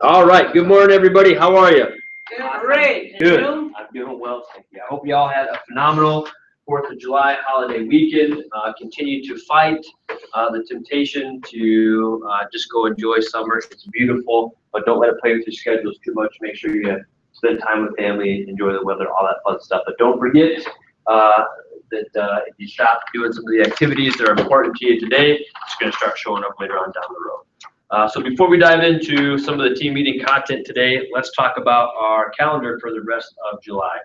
All right. Good morning, everybody. How are you? Great. Good. I'm doing well, thank you. I hope you all had a phenomenal 4th of July holiday weekend. Continue to fight the temptation to just go enjoy summer. It's beautiful, but don't let it play with your schedules too much. Make sure you spend time with family, enjoy the weather, all that fun stuff. But don't forget that if you stop doing some of the activities that are important to you today, it's going to start showing up later on down the road. So before we dive into some of the team meeting content today, let's talk about our calendar for the rest of July.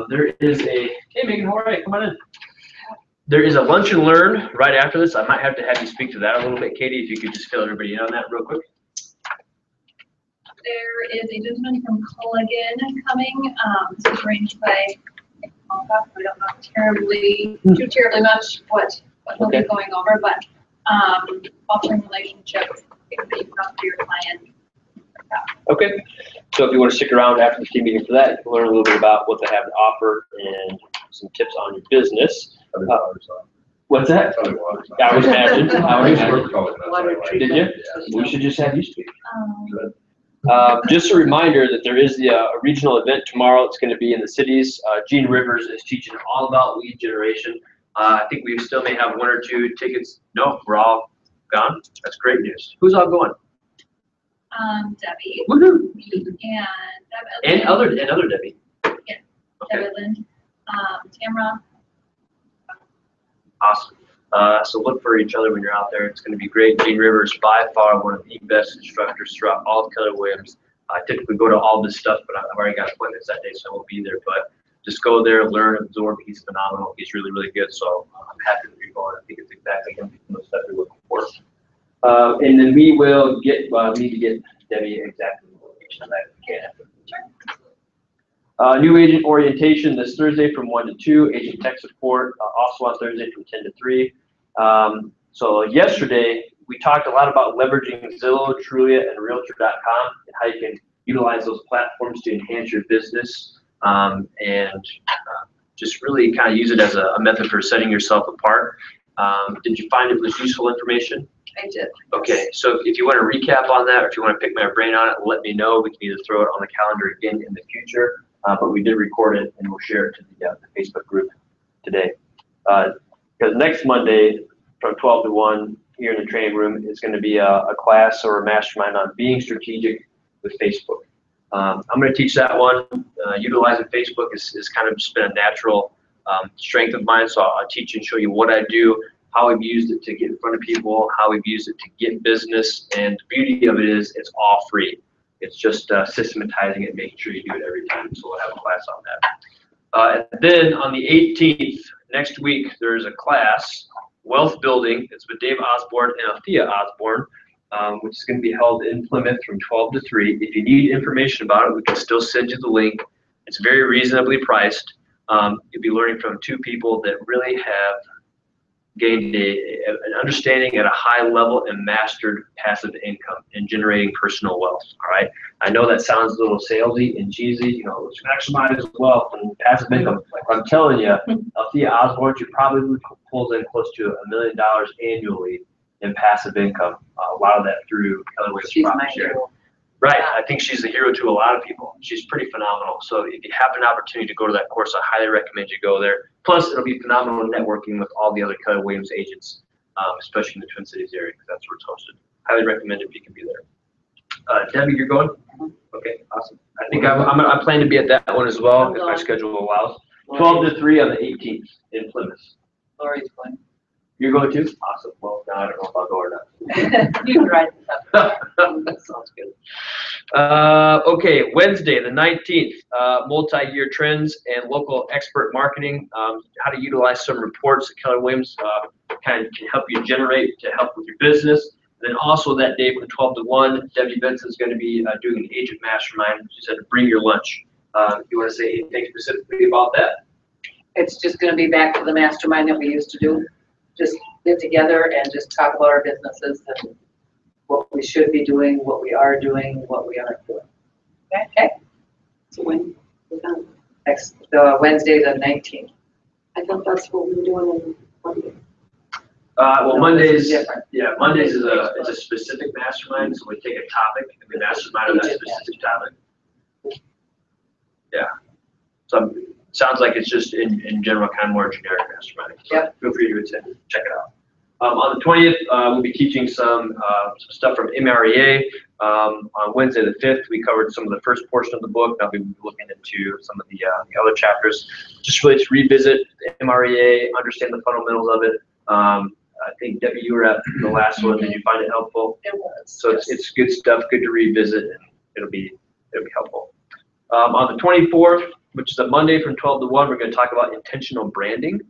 There is a, hey Megan, how are you? Come on in. There is a lunch and learn right after this. I might have to have you speak to that a little bit, Katie, if you could just fill everybody in on that real quick. There is a gentleman from Culligan coming. This is arranged by, we don't know too terribly much what he'll be going over, but fostering relationships, things that you can offer your client. Okay, so if you want to stick around after the team meeting for that, you can learn a little bit about what they have to offer and some tips on your business. What's that? I would imagine. Did you? We should just have you speak. Just a reminder that there is a regional event tomorrow. It's going to be in the cities. Gene Rivers is teaching all about lead generation. I think we still may have 1 or 2 tickets. No, we're all gone. That's great news. Who's all going? Debbie. Woohoo! Me and Deb. And other Debbie. Yeah. Okay. Debbie Lind. Tamara. Awesome. So look for each other when you're out there. It's going to be great. Gene Rivers, by far one of the best instructors throughout all of Keller Williams. I typically go to all this stuff, but I've already got appointments that day, so I won't be there. But just go there, learn, absorb. He's phenomenal. He's really, really good. So I'm happy that you're going. I think it's exactly the stuff you're looking for. And then we will need to get Debbie exactly the location of that if we can. Sure. New agent orientation this Thursday from 1 to 2. Agent tech support also on Thursday from 10 to 3. So yesterday we talked a lot about leveraging Zillow, Trulia, and Realtor.com and how you can utilize those platforms to enhance your business and just really kind of use it as a method for setting yourself apart. Did you find it was useful information? I did. Okay, so if you want to recap on that, or if you want to pick my brain on it, let me know. We can either throw it on the calendar again in the future, but we did record it and we'll share it to the Facebook group today. Because next Monday from 12 to 1 here in the training room is going to be a class or a mastermind on being strategic with Facebook. I'm going to teach that one. Utilizing Facebook is kind of just been a natural strength of mine, so I'll teach and show you what I do, how we've used it to get in front of people, how we've used it to get business, and the beauty of it is it's all free. It's just systematizing it, making sure you do it every time, so we'll have a class on that. And then on the 18th, next week, there's a class, Wealth Building. It's with Dave Osborne and Althea Osborne, which is going to be held in Plymouth from 12 to 3. If you need information about it, we can still send you the link. It's very reasonably priced. You'll be learning from 2 people that really have gained an understanding at a high level and mastered passive income and generating personal wealth. All right. I know that sounds a little salesy and cheesy, you know, let's maximize wealth and passive income. I'm telling you, Althea Osborne, she probably pulls in close to $1 million annually in passive income. A lot of that through Keller Williams profit sharing. Right, I think she's a hero to a lot of people. She's pretty phenomenal. So if you have an opportunity to go to that course, I highly recommend you go there. Plus, it'll be phenomenal networking with all the other Keller Williams agents, especially in the Twin Cities area, because that's where it's hosted. Highly recommend if you can be there. Debbie, you're going? Okay, awesome. I think I plan to be at that one as well, if my schedule allows. 12 to 3 on the 18th in Plymouth. Lori's going. You're going too? Awesome. Well, now I don't know if I'll go or not. You can ride That sounds good. Okay, Wednesday, the 19th, multi-year trends and local expert marketing, how to utilize some reports that Keller Williams kind of can help you generate to help with your business. And then also that day from 12 to 1, Debbie Benson is going to be doing an agent mastermind. She said, bring your lunch. You want to say anything specifically about that? It's just going to be back to the mastermind that we used to do. Just get together and just talk about our businesses and what we should be doing, what we are doing, what we aren't doing. Okay? So when? Next Wednesday the 19th. I thought that's what we were doing on Monday. Well, No, Mondays, this is different. yeah, Mondays is a specific mastermind, so we take a topic and we mastermind on that specific topic. Yeah. So sounds like it's just in general, kind of more generic mastermind. So Yep. Feel free to attend, check it out. On the 20th, we'll be teaching some stuff from MREA. On Wednesday the 5th, we covered some of the first portion of the book. Now we'll be looking into some of the other chapters, just really to revisit the MREA, understand the fundamentals of it. I think Debbie, you were at the last one. Did you find it helpful? It was. So it's good stuff, good to revisit, and it'll be helpful. On the 24th, which is a Monday from 12 to 1, we're going to talk about intentional branding.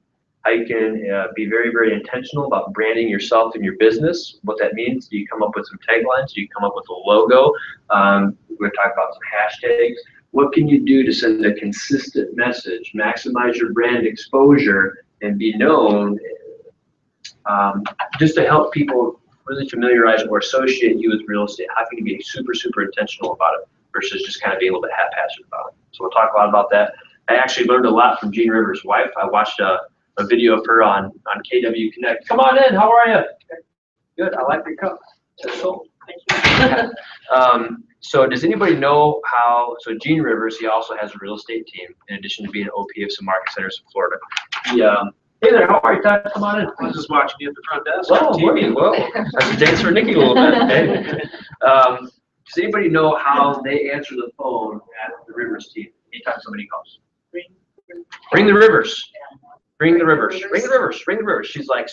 How you can be very, very intentional about branding yourself and your business. What that means, do you come up with some taglines? Do you come up with a logo? We're going to talk about some hashtags. What can you do to send a consistent message, maximize your brand exposure, and be known, just to help people really familiarize or associate you with real estate? How can you be super, super intentional about it versus just kind of being a little bit haphazard about it? So we'll talk a lot about that. I actually learned a lot from Jean Rivers' wife. I watched a video of her on KW Connect. Come on in, how are you? Good, I like your cup. So, thank you. So does anybody know how, so Jean Rivers, he also has a real estate team in addition to being an OP of some market centers in Florida. Hey there, how are you, Todd? Come on in. I was just watching you at the front desk. Well, that's a dance for Nikki a little bit. Okay. Does anybody know how they answer the phone at the Rivers team anytime somebody calls? Ring the Rivers. Ring the Rivers. Ring the Rivers. Ring the Rivers. She's like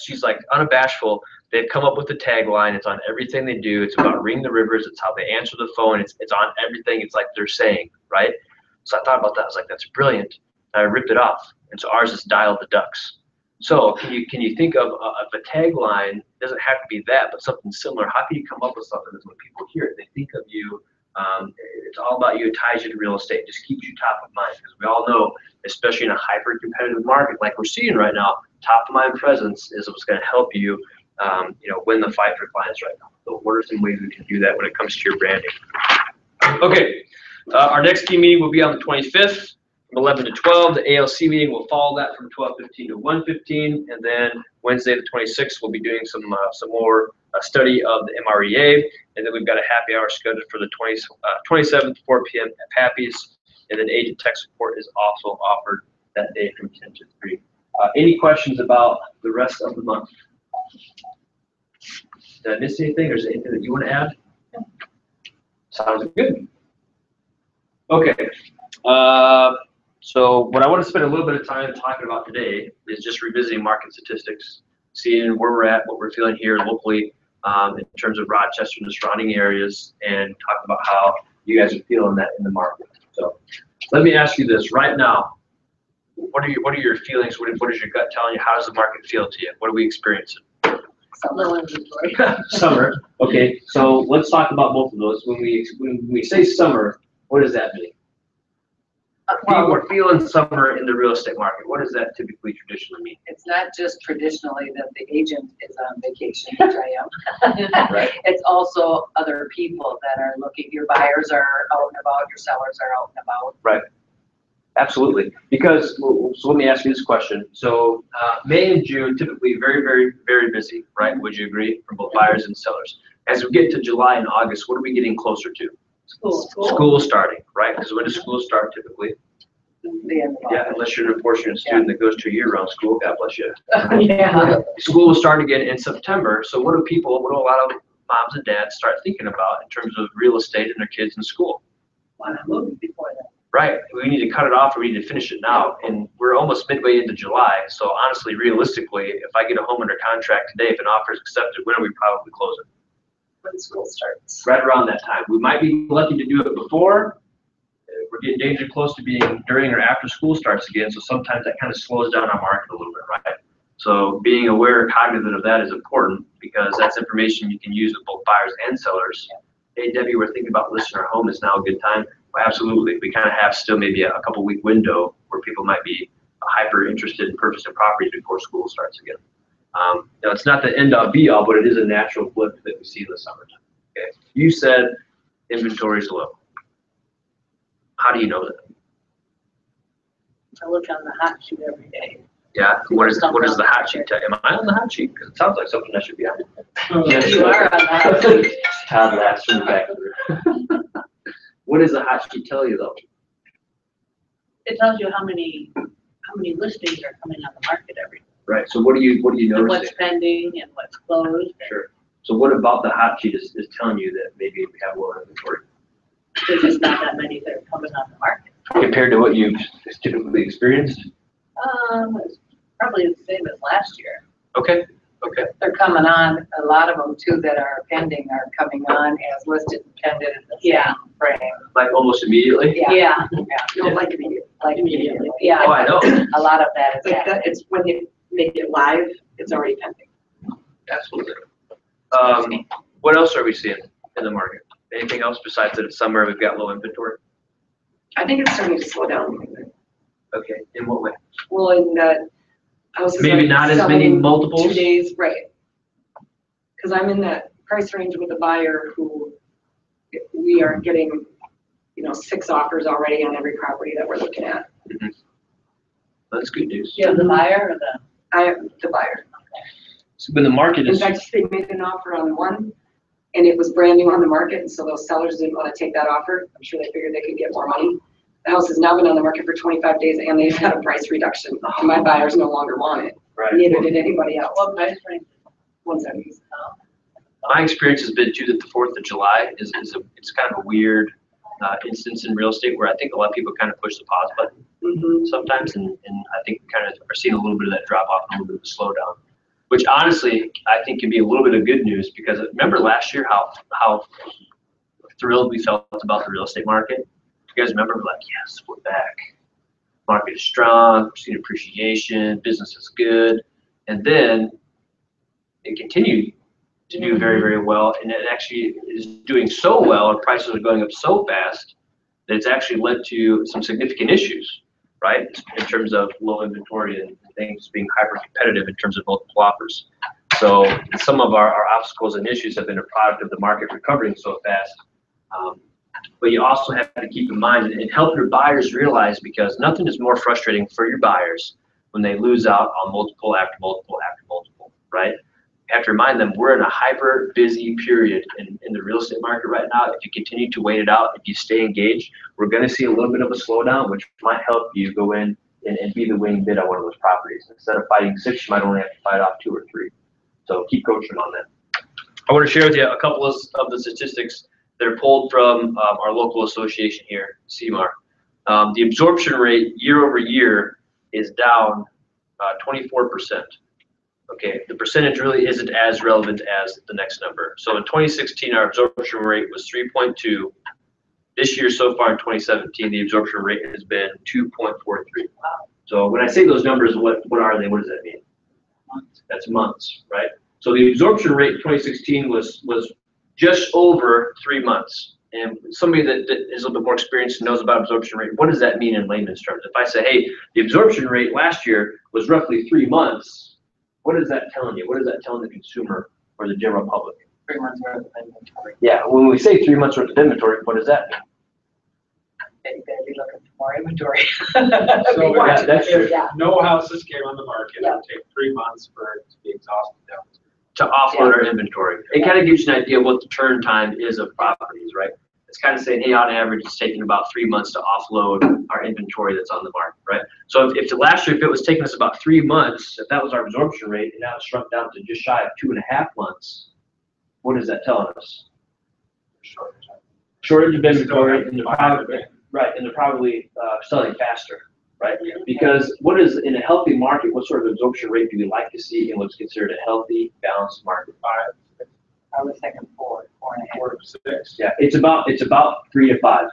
unabashful. They've come up with the tagline. It's on everything they do. It's about ring the rivers. It's how they answer the phone. It's on everything. It's like they're saying, right? So I thought about that. I was like, that's brilliant. And I ripped it off. And so ours is dial the ducks. So can you think of a tagline? It doesn't have to be that, but something similar. How can you come up with something that when people hear it, they think of you? It's all about you. It ties you to real estate. It just keeps you top of mind, because we all know, especially in a hyper-competitive market like we're seeing right now, top of mind presence is what's going to help you, win the fight for clients right now. So what are some ways we can do that when it comes to your branding? Okay, our next team meeting will be on the 25th. From 11 to 12, the ALC meeting will follow that from 12:15 to 1:15, and then Wednesday the 26th we'll be doing some more study of the MREA, and then we've got a happy hour scheduled for the 27th 4 p.m. at Pappy's, and then agent tech support is also offered that day from 10 to 3. Any questions about the rest of the month? Did I miss anything, or is there anything that you want to add? Sounds good. Okay. So what I want to spend a little bit of time talking about today is just revisiting market statistics, seeing where we're at, what we're feeling here locally in terms of Rochester and the surrounding areas, and talk about how you guys are feeling that in the market. So let me ask you this right now. What are your feelings? What is your gut telling you? How does the market feel to you? What are we experiencing? Summer inventory. Summer. Okay, so let's talk about both of those. When we say summer, what does that mean? People are feeling summer in the real estate market. What does that typically traditionally mean? It's not just traditionally that the agent is on vacation, which I am. Right. It's also other people that are looking. Your buyers are out and about, your sellers are out and about. Right. Absolutely. Because, so let me ask you this question. So May and June, typically very, very, very busy, right? Would you agree, for both buyers and sellers? As we get to July and August, what are we getting closer to? School starting, right? Because when does school start typically? The end of Yeah, unless you're an unfortunate student that goes to a year-round school, God bless you. Yeah. School will start again in September. So what do a lot of moms and dads start thinking about in terms of real estate and their kids in school? Want to move before that. Right, we need to cut it off, or we need to finish it now. And we're almost midway into July. So honestly, realistically, if I get a home under contract today, if an offer is accepted, when are we probably closing? When school starts. Right around that time. We might be lucky to do it before. We're getting dangerously close to being during or after school starts again. So sometimes that kind of slows down our market a little bit, right? So being aware and cognizant of that is important, because that's information you can use with both buyers and sellers. Hey, Debbie, we're thinking about listing our home. Is now a good time? Well, absolutely. We kind of have still maybe a couple week window where people might be hyper interested in purchasing properties before school starts again. It's not the end all be all, but it is a natural flip that we see in the summertime. Okay. You said inventory is low. How do you know that? I look on the hot sheet every day. Yeah, what is the hot sheet tell you? Am I on the hot sheet? Because it sounds like something I should be on. You are on that. Todd laughs from the back of the room. What does the hot sheet tell you though? It tells you how many listings are coming on the market every day. Right, so what do you And notice? what's pending and what's closed. Sure. So what about the hot sheet is telling you that maybe we have low inventory? There's just not that many that are coming on the market. Compared to what you've typically experienced? It's probably the same as last year. Okay. They're coming on, a lot of them too that are pending are coming on as listed and pending in the Yeah. same frame. Like almost immediately? Yeah. No, like immediately. Like immediately. Yeah. Oh, I know. A lot of that is Like that, happening. it's when you make it live, it's already pending. Absolutely. What else are we seeing in the market? Anything else besides that it's summer, we've got low inventory? I think it's starting to slow down. Okay, in what way? Well, in that houses. Maybe are not as many selling multiples? 2 days, right. Because I'm in that price range with a buyer who we are getting, 6 offers already on every property that we're looking at. That's good news. You have the buyer or the? I am the buyer. So when the market In is, fact, they made an offer on one and it was brand new on the market. And so those sellers didn't want to take that offer. I'm sure they figured they could get more money. The house has now been on the market for 25 days and they've had a price reduction. And my buyers no longer want it. right, Neither did anybody else. What price range? 170s. my experience has been too that the 4th of July it's kind of a weird instance in real estate where I think a lot of people kind of push the pause button Mm-hmm. sometimes, and I think kind of are seeing a little bit of that drop off and a little bit of a slowdown, which honestly I think can be a little bit of good news because remember last year how thrilled we felt about the real estate market? You guys remember? We're like, yes, we're back. Market is strong, we're seeing appreciation, business is good, and then it continued to do very, very well, and it actually is doing so well, and prices are going up so fast that it's actually led to some significant issues, right? In terms of low inventory and things being hyper competitive in terms of multiple offers. So some of our obstacles and issues have been a product of the market recovering so fast. But you also have to keep in mind and help your buyers realize, because nothing is more frustrating for your buyers when they lose out on multiple after multiple after multiple, right? You have to remind them we're in a hyper busy period in the real estate market right now. If you continue to wait it out, if you stay engaged, we're going to see a little bit of a slowdown, which might help you go in and be the winning bid on one of those properties. Instead of fighting 6, you might only have to fight off 2 or 3. So keep coaching them on that. I want to share with you a couple of the statistics that are pulled from our local association here, CMAR. The absorption rate year over year is down 24%. Okay, the percentage really isn't as relevant as the next number. So in 2016, our absorption rate was 3.2. This year so far in 2017, the absorption rate has been 2.43. So when I say those numbers, what are they? What does that mean? Months. That's months, right? So the absorption rate in 2016 was just over 3 months. And somebody that is a little bit more experienced and knows about absorption rate, what does that mean in layman's terms? If I say, hey, the absorption rate last year was roughly 3 months, what is that telling you? What is that telling the consumer or the general public? 3 months worth of inventory. Yeah, when we say 3 months worth of inventory, what does that mean? They better be looking for more inventory. So Yeah, that's true. Yeah. no houses came on the market, it Yeah. would take 3 months for it to be exhausted down. To offload our inventory. It kind of gives you an idea of what the turn time is of properties, right? It's kind of saying, hey, on average, it's taking about 3 months to offload our inventory that's on the market, right? So if last year, if it was taking us about 3 months, if that was our absorption rate, and now it's shrunk down to just shy of 2.5 months, what is that telling us? Shortage of inventory, and they're probably, right, and they're probably selling faster, right? Because what is, in a healthy market, what sort of absorption rate do we like to see in what's considered a healthy, balanced market? I was thinking 4, 4.5. 4 to 6. Yeah, it's about 3 to 5,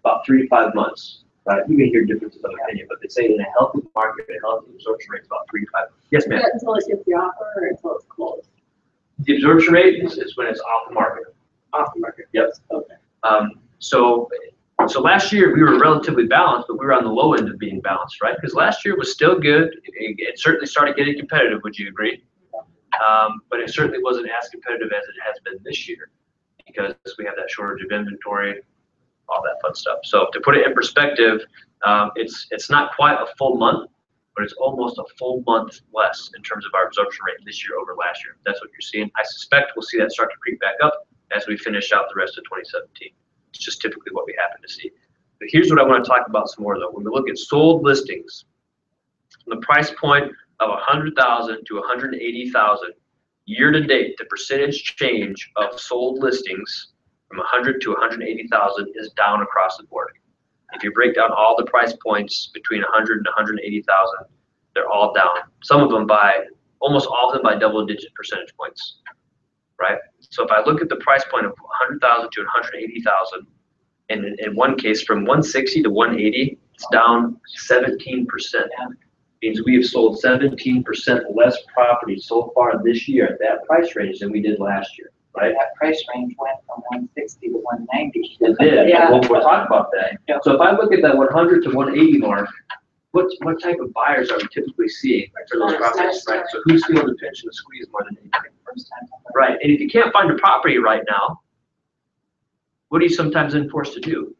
about 3 to 5 months, right? You can hear differences of opinion, but they say in a healthy market, a healthy absorption rate is about 3 to 5. Yes, ma'am. Until it gets the offer or until it's closed? The absorption rate is when it's off the market. Off the market. Yep. Okay. So last year we were relatively balanced, but we were on the low end of being balanced, right? Because last year was still good. It certainly started getting competitive. Would you agree? But it certainly wasn't as competitive as it has been this year because we have that shortage of inventory, all that fun stuff. So to put it in perspective, it's not quite a full month but it's almost a full month less in terms of our absorption rate this year over last year. That's what you're seeing. I suspect we'll see that start to creep back up as we finish out the rest of 2017. It's just typically what we happen to see. But here's what I want to talk about some more though. When we look at sold listings, from the price point of 100,000 to 180,000, year to date, the percentage change of sold listings from 100 to 180,000 is down across the board. If you break down all the price points between 100 and 180,000, they're all down. Some of them almost all of them by double-digit percentage points, right? So if I look at the price point of 100,000 to 180,000, and in one case from 160 to 180, it's down 17%. Means we have sold 17% less property so far this year at that price range than we did last year, right? That price range went from 160 to 190. It did. Yeah. We'll talk about that. Yeah. So if I look at that 100 to 180 mark, what type of buyers are we typically seeing for those properties, right? So who's feeling the pinch and the squeeze more than anything? First time. Right. And if you can't find a property right now, what are you sometimes enforced to do?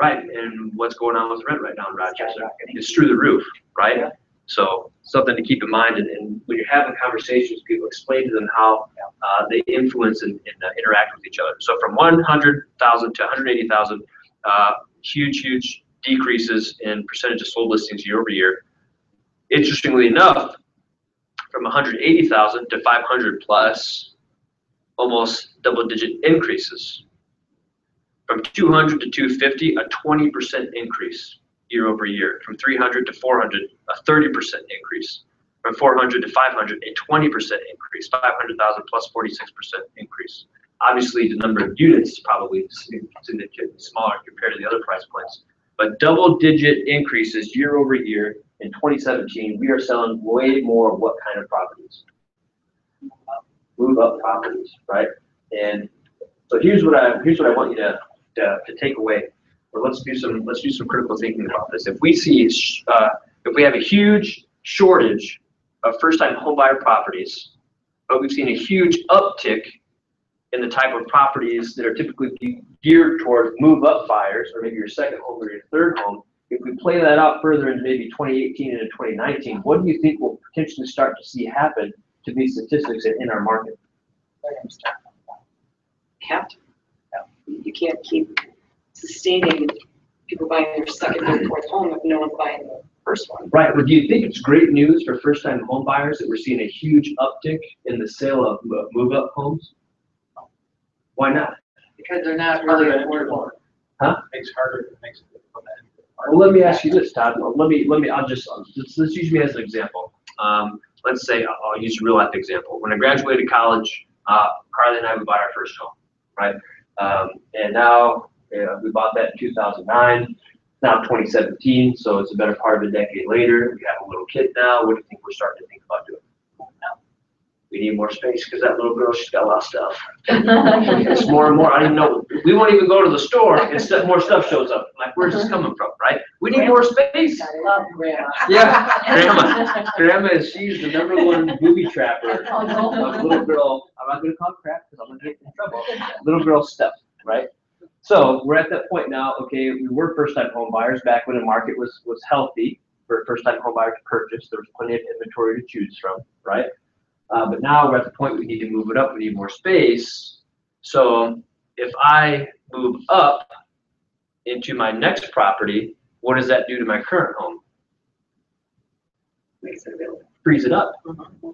Right. And what's going on with rent right now in Rochester? It's through the roof, right? Yeah. So something to keep in mind. And when you're having conversations, people explain to them how they influence and interact with each other. So from 100,000 to 180,000, huge decreases in percentage of sold listings year over year. Interestingly enough, from 180,000 to 500 plus, almost double-digit increases. From 200 to 250, a 20% increase year over year. From 300 to 400, a 30% increase. From 400 to 500, a 20% increase. 500,000 plus 46% increase. Obviously, the number of units is probably significantly smaller compared to the other price points. But double-digit increases year over year. In 2017, we are selling way more of what kind of properties? Move up properties, right? And so here's what I want you to take away. Or let's do some critical thinking about this. If we see if we have a huge shortage of first-time homebuyer properties, but we've seen a huge uptick in the type of properties that are typically geared toward move-up buyers, or maybe your second home or your third home. If we play that out further into maybe 2018 and 2019, what do you think we'll potentially start to see happen to these statistics in our market? You can't keep sustaining people buying their second or fourth home if no one's buying the first one. Right. Well, do you think it's great news for first-time home buyers that we're seeing a huge uptick in the sale of move-up homes? Why not? Because they're not really affordable. Makes it harder, it makes it difficult. Well, let me ask you this, Todd. Let's use me as an example. Let's say I'll use a real life example. When I graduated college, Carly and I would buy our first home, right? And now we bought that in 2009. Now 2017, so it's a better part of a decade later. We have a little kid now. What do you think we're starting to think about doing? We need more space because that little girl, she's got a lot of stuff. It's more and more. I don't even know. We won't even go to the store and more stuff shows up. Like, where's this coming from, right? We need more space. I love grandma. Yeah, grandma she's the #1 booby trapper Oh, no. of little girl. I'm not going to call it crap because I'm going to get in trouble. Little girl stuff, right? So we're at that point now. Okay, we were first-time home buyers back when the market was healthy for first-time home buyers to purchase. There was plenty of inventory to choose from, right? But now we're at the point we need to move it up. We need more space. So if I move up into my next property, what does that do to my current home? Makes it available. Frees it up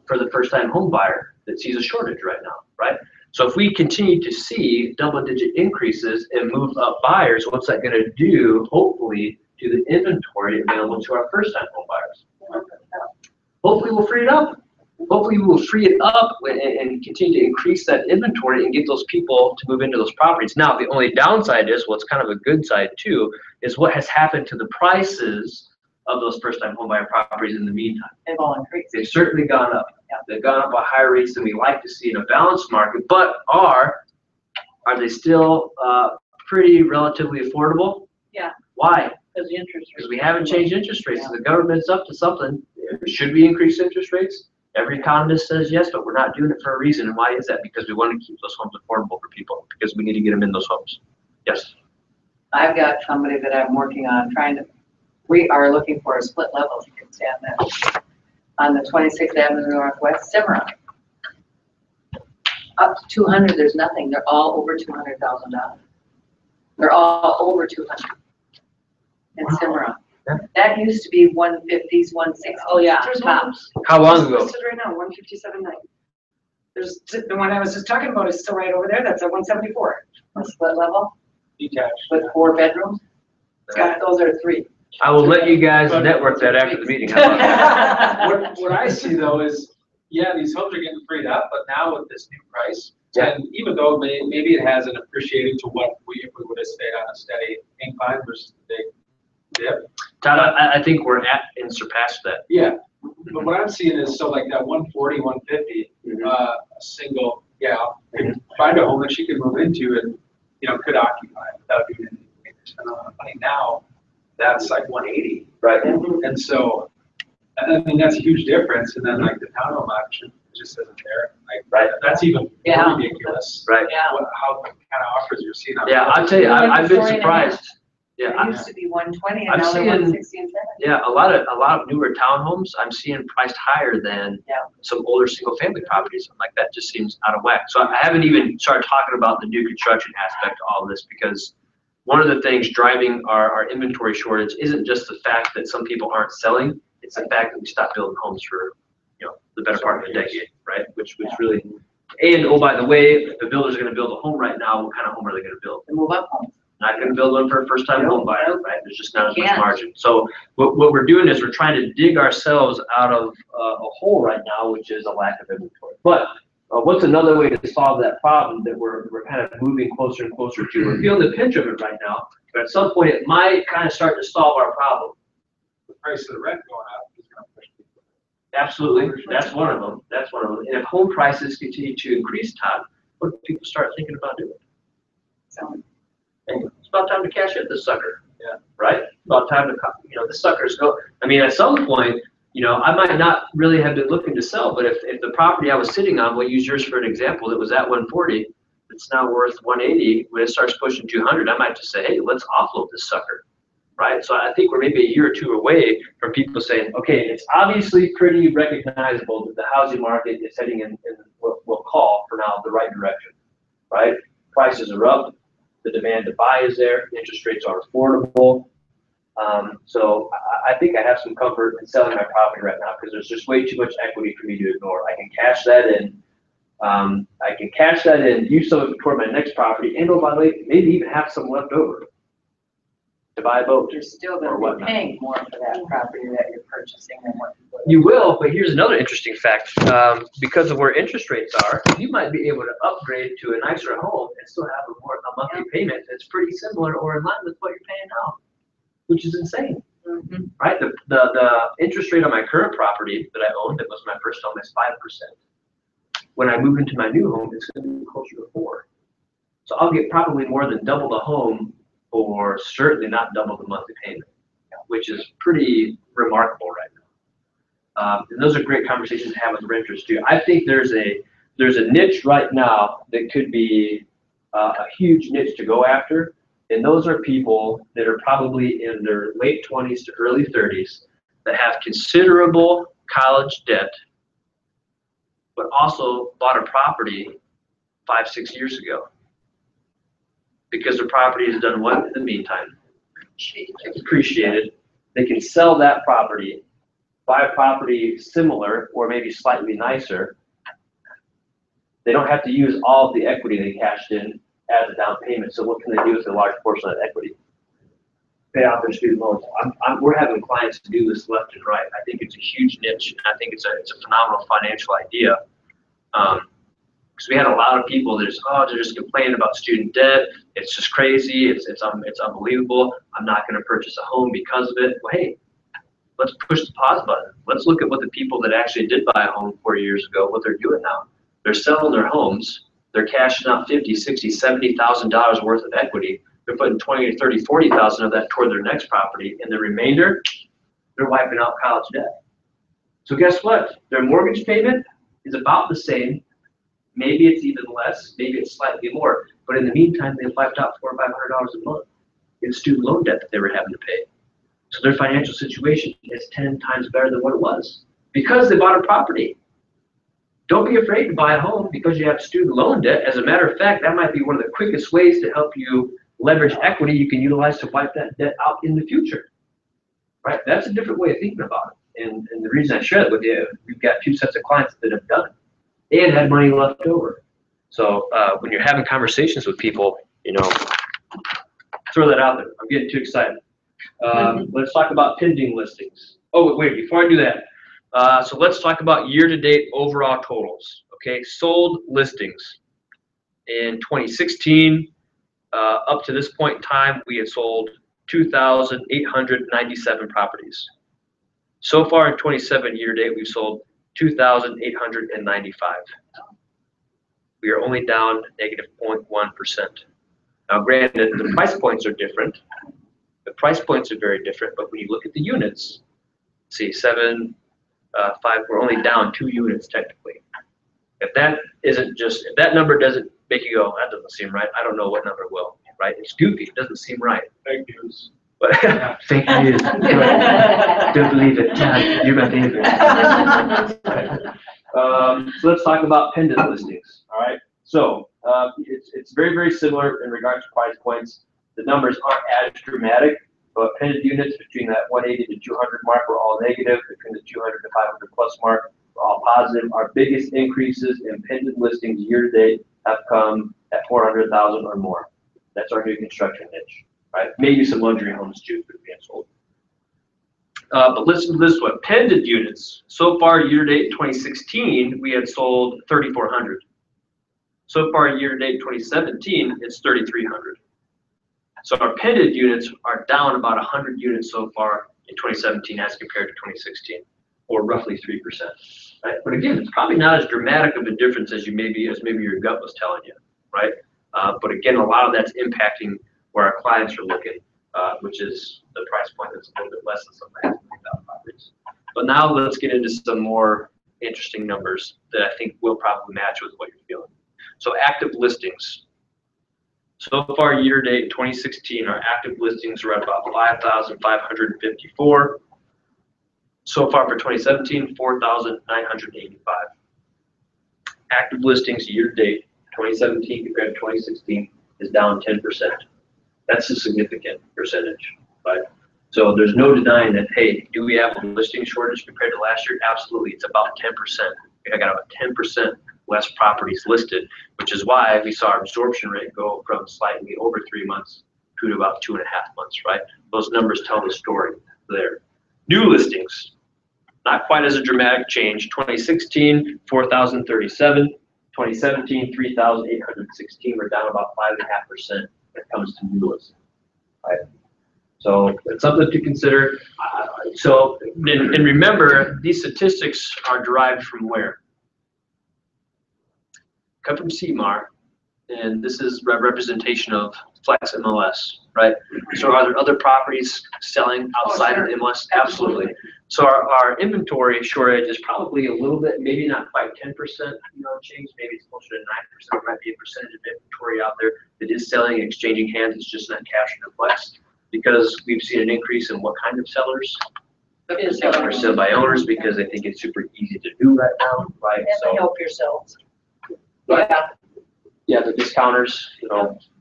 for the first-time home buyer that sees a shortage right now, right? So if we continue to see double-digit increases in move-up buyers, what's that going to do, hopefully, to the inventory available to our first-time home buyers? Hopefully we'll free it up. Hopefully we will free it up and continue to increase that inventory and get those people to move into those properties. Now, the only downside is, what's kind of a good side too, is what has happened to the prices of those first-time homebuyer properties in the meantime. They've all increased. They've certainly gone up. They've gone up at higher rates than we like to see in a balanced market, but are they still pretty relatively affordable? Yeah. Why? Because the interest rate. Because we haven't changed interest rates. So the government's up to something. Should we increase interest rates? Every economist says yes, but we're not doing it for a reason. And why is that? Because we want to keep those homes affordable for people, because we need to get them in those homes. Yes. I've got somebody that I'm working on trying to We are looking for a split level, if you can stand that, on the 26th Avenue Northwest, Cimarron. Up to 200, there's nothing, they're all over $200,000. They're all over 200 in Cimarron. Yeah. That used to be 150s, 160s. Oh, yeah, There's tops. How long ago? Listed right now, 157.9. There's, the one I was just talking about is still right over there, that's a 174. A split level Detached. with 4 bedrooms. Those are 3. I will let you guys network that after the meeting. How about that? What I see though is, yeah, these homes are getting freed up, but now with this new price, Yeah. and even though maybe it hasn't appreciated to what if we would have stayed on a steady incline versus the big dip. Todd, I think we're at and surpassed that. Yeah, but what I'm seeing is, so like that 140, 150, a single gal could find a home that she could move into and, could occupy without doing anything. Spend a lot of money. Now, that's like 180. Right. And so, I mean, that's a huge difference. And then like the townhome option just isn't there. Like, Right. that's even more Yeah. ridiculous. Right. Yeah. How kind of offers you're seeing on. Yeah, I'll tell you, I've been surprised. Yeah, It used to be 120 and I'm now they're seeing- 160 and 70. yeah, a lot of newer townhomes I'm seeing priced higher than Yeah. some older single family properties. I'm like, that just seems out of whack. So I haven't even started talking about the new construction aspect of all of this, because one of the things driving our inventory shortage isn't just the fact that some people aren't selling, it's the fact that we stopped building homes for, the better part of a decade, right? Which really, and oh, by the way, if the builder's gonna build a home right now, what kind of home are they gonna build? The move up homes. Not gonna build one for a first-time home buyer, right? There's just not as much Can't. margin. So what we're doing is we're trying to dig ourselves out of a hole right now, which is a lack of inventory. But what's another way to solve that problem that we're kind of moving closer and closer to? We're feeling the pinch of it right now, but at some point it might kind of start to solve our problem. The price of the rent going up is going to push people. Absolutely, that's one of them. That's one of them. And if home prices continue to increase, Todd, what do people start thinking about doing? So It's about time to cash in this sucker. Yeah. Right? About time to, the suckers go. I mean, at some point, I might not really have been looking to sell, but if the property I was sitting on, we'll use yours for an example, that was at 140, it's now worth 180, when it starts pushing 200, I might just say, hey, let's offload this sucker. Right? So I think we're maybe a year or two away from people saying, okay, it's obviously pretty recognizable that the housing market is heading in what we'll call, for now, the right direction. Right? Prices are up. The demand to buy is there, interest rates are affordable. So I think I have some comfort in selling my property right now, because there's just way too much equity for me to ignore. I can cash that in. Use some of it toward my next property, and oh, by the way, maybe even have some left over to buy a boat. you're still Or going to whatnot. be paying more for that property that you're purchasing than what people. You will, but here's another interesting fact. Because of where interest rates are, you might be able to upgrade to a nicer home and still have a monthly payment that's pretty similar or in line with what you're paying now, which is insane, Mhm. right? The interest rate on my current property that I owned, that was my first home, is 5%. When I move into my new home, it's going to be closer to 4%. So I'll get probably more than double the home, or certainly not double the monthly payment, which is pretty remarkable right now. And those are great conversations to have with renters too. I think there's a niche right now that could be a huge niche to go after, and those are people that are probably in their late 20s to early 30s that have considerable college debt, but also bought a property 5-6 years ago, because the property has done what in the meantime? It's appreciated. They can sell that property, buy a property similar or maybe slightly nicer. They don't have to use all of the equity they cashed in as a down payment. So what can they do with a large portion of that equity? Pay off their student loans. We're having clients do this left and right. I think it's a huge niche, and I think it's a phenomenal financial idea. Because we had a lot of people that they're just complaining about student debt. It's just crazy. It's unbelievable. I'm not going to purchase a home because of it. Well, hey, let's push the pause button. Let's look at what the people that actually did buy a home 4 years ago, what they're doing now. They're selling their homes. They're cashing out $50,000, $60,000, $70,000 worth of equity. They're putting $20,000 to $30,000, $40,000 of that toward their next property, and the remainder, they're wiping out college debt. So guess what? Their mortgage payment is about the same. Maybe it's even less, maybe it's slightly more, but in the meantime, they've wiped out $400 or $500 a month in student loan debt that they were having to pay. So their financial situation is 10 times better than what it was because they bought a property. Don't be afraid to buy a home because you have student loan debt. As a matter of fact, that might be one of the quickest ways to help you leverage equity you can utilize to wipe that debt out in the future. Right? That's a different way of thinking about it. And the reason I share that with you, we've got 2 sets of clients that have done it and had money left over. So when you're having conversations with people, throw that out there. I'm getting too excited. Let's talk about pending listings. Oh, wait, before I do that, so let's talk about year-to-date overall totals. Okay, sold listings. In 2016, up to this point in time, we had sold 2,897 properties. So far in 27 year-to-date, we've sold 2,895. We are only down negative 0.1%. Now, granted, the price points are different. The price points are very different, but when you look at the units, see, 7, 5, we're only down 2 units technically. If that number doesn't make you go, that doesn't seem right, I don't know what number will, right? It's goofy, it doesn't seem right. Fake news. But fake news. Don't believe it. Dad, you're my favorite. So let's talk about pendant listings. All right. So it's very, very similar in regards to price points. The numbers aren't as dramatic, but pendant units between that 180 to 200 mark were all negative. Between the 200 to 500 plus mark were all positive. Our biggest increases in pendant listings year to date have come at 400,000 or more. That's our new construction niche. Right? Maybe some luxury homes too that are being sold. But listen to this one. Pendant units. So far, year-to-date in 2016, we had sold 3,400. So far, year-to-date 2017, it's 3,300. So our pendant units are down about 100 units so far in 2017 as compared to 2016, or roughly 3%. Right? But again, it's probably not as dramatic of a difference as maybe your gut was telling you, right? But again, a lot of that's impacting where our clients are looking, which is the price point that's a little bit less than some properties. But now let's get into some more interesting numbers that I think will probably match with what you're feeling. So active listings. So far, year to date 2016, our active listings are at about 5,554. So far for 2017, 4,985. Active listings year to date 2017 compared to 2016 is down 10%. That's a significant percentage, right? So there's no denying that, hey, do we have a listing shortage compared to last year? Absolutely, it's about 10%. I got about 10% less properties listed, which is why we saw our absorption rate go from slightly over 3 months to about 2.5 months, right? Those numbers tell the story there. New listings, not quite as a dramatic change. 2016, 4,037. 2017, 3,816. We're down about 5.5% when it comes to new listings, right? So it's something to consider. And remember, these statistics are derived from where? Come from CMAR, and this is a representation of Flex MLS, right? So are there other properties selling outside of MLS? Absolutely. So our inventory shortage is probably a little bit, maybe not quite 10%, change. Maybe it's closer to 9%. There might be a percentage of inventory out there that is selling and exchanging hands. It's just not cash in the Flex, because we've seen an increase in what kind of sellers? Or sell by owners, because they think it's super easy to do right now, right? And help yourselves. Right. Yeah, the discounters,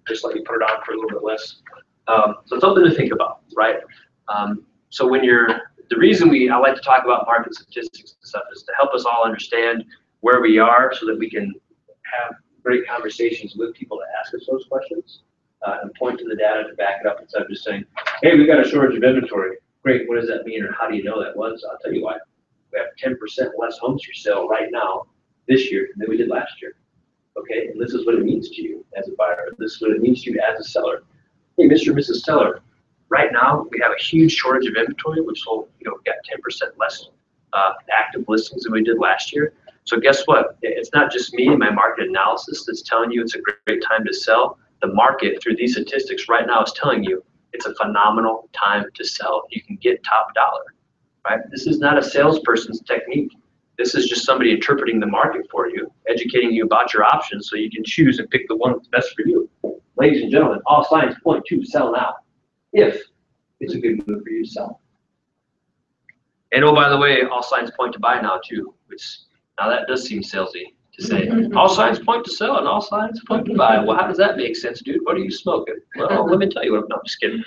just let you put it on for a little bit less. So it's something to think about, right? So the reason I like to talk about market statistics and stuff is to help us all understand where we are so that we can have great conversations with people that ask us those questions and point to the data to back it up instead of just saying, hey, we've got a shortage of inventory. Great, what does that mean, or how do you know that was? I'll tell you why. We have 10% less homes for sale right now this year than we did last year. Okay, and this is what it means to you as a buyer. This is what it means to you as a seller. Hey, Mr. and Mrs. Seller, right now we have a huge shortage of inventory, which will, we've got 10% less active listings than we did last year. So guess what? It's not just me and my market analysis that's telling you it's a great time to sell. The market, through these statistics right now, is telling you it's a phenomenal time to sell. You can get top dollar, right? This is not a salesperson's technique. This is just somebody interpreting the market for you, educating you about your options so you can choose and pick the one that's best for you. Ladies and gentlemen, all signs point to sell now. If it's a good move for you to sell. And oh, by the way, all signs point to buy now too, which now that does seem salesy to say. All signs point to sell and all signs point to buy. Well, how does that make sense, dude? What are you smoking? Well, let me tell you what. No, I'm just kidding.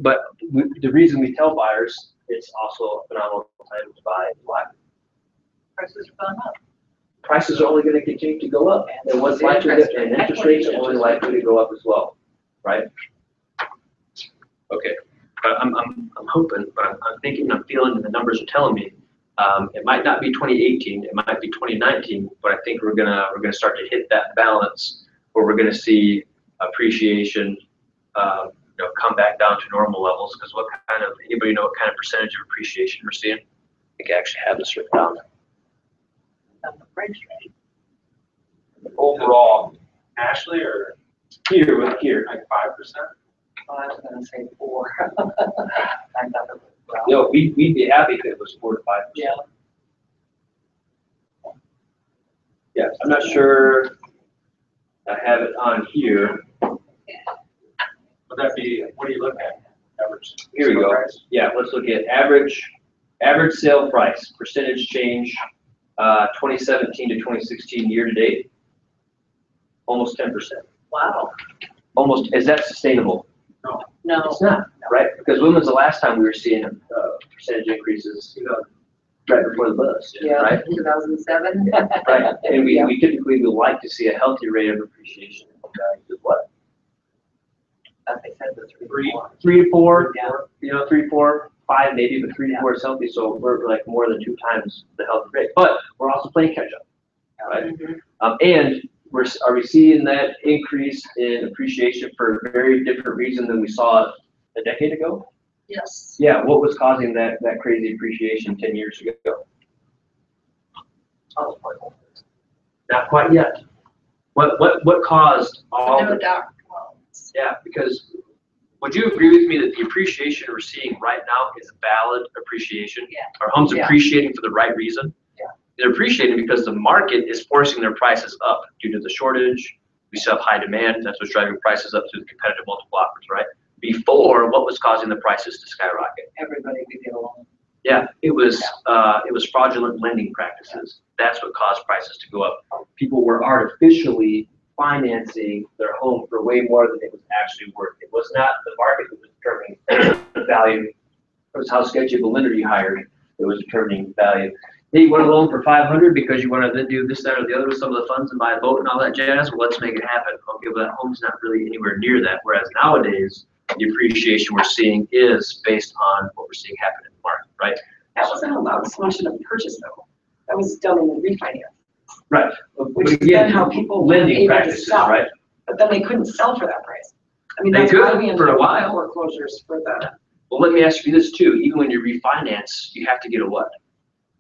But the reason we tell buyers it's also a phenomenal time to buy black. Prices are going up. Prices are only going to continue to go up, and what's likely to, and interest rates are only likely to go up as well, right? Okay, but I'm hoping, but I'm thinking, I'm feeling, and the numbers are telling me, it might not be 2018, it might be 2019, but I think we're gonna start to hit that balance where we're gonna see appreciation, come back down to normal levels. Because anybody know what kind of percentage of appreciation we're seeing? I think I actually have this written down. On the price rate. Overall, Ashley, or here, like 5%? Oh, I was gonna say 4. I thought it was, well, no, we'd be happy if it was 4 to 5%. yeah. Yeah, I'm not sure I have it on here. Would that be, what do you look at? Average. Here we sale go. price? Yeah, let's look at average sale price, percentage change, 2017 to 2016 year to date. Almost 10%. Wow. Almost, is that sustainable? No. It's not, right? Because when was the last time we were seeing percentage increases? Right before the bust, Yeah, right? 2007. Right, and Yeah. we typically would like to see a healthy rate of appreciation. Is what? I think that's the 3 to 4, Yeah. 3, 4, 5 maybe, but 3 to 4 is healthy, so we're like more than 2 times the healthy rate. But we're also playing catch up, right? And are we seeing that increase in appreciation for a very different reason than we saw a decade ago? Yes. Yeah, what was causing that crazy appreciation 10 years ago? Not quite yet. What caused all No the, doc. yeah, because would you agree with me that the appreciation we're seeing right now is valid appreciation? Yeah. Are homes Yeah. appreciating for the right reason? Yeah. They're appreciating because the market is forcing their prices up due to the shortage. We still have high demand. That's what's driving prices up through the competitive multiple offers, right? Before, what was causing the prices to skyrocket? Everybody could get along. Yeah, it was fraudulent lending practices. That's what caused prices to go up. People were artificially financing their home for way more than it was actually worth. It was not the market that was determining the value. It was how sketchy of a lender you hired that was determining value. Hey, you want a loan for $500 because you want to then do this, that, or the other with some of the funds and buy a boat and all that jazz? Well, let's make it happen. Okay, but that home's not really anywhere near that. Whereas nowadays, the appreciation we're seeing is based on what we're seeing happen in the market, right? That wasn't allowed so much in a purchase though. That was done in the refinance. Right. Which But is then how people were lending able to practices, sell. right? But then they couldn't sell for that price. I mean, They that's why could we ended for a up with while. foreclosures for the Well, let me ask you this too. Even when you refinance, you have to get a what?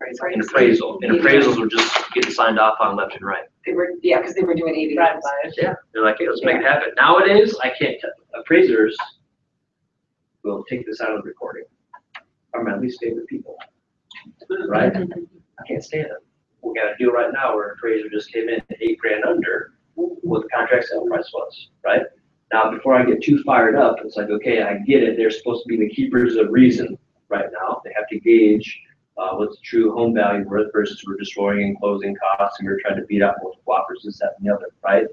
An appraisal. And appraisals are just getting signed off on left and right. They were, yeah, because they were doing AV. Drive by it. Yeah. They're like, hey, let's make it happen. Nowadays, I can't tell. Appraisers will take this out of the recording. Are my least favorite people, right? I can't stand them. We got a deal right now where an appraiser just came in at $8,000 under what the contract sale price was, right? Now, before I get too fired up, it's like, okay, I get it. They're supposed to be the keepers of reason right now. They have to gauge what's the true home value worth versus we're destroying and closing costs and we're trying to beat out multiple offers, this, that, and the other, right?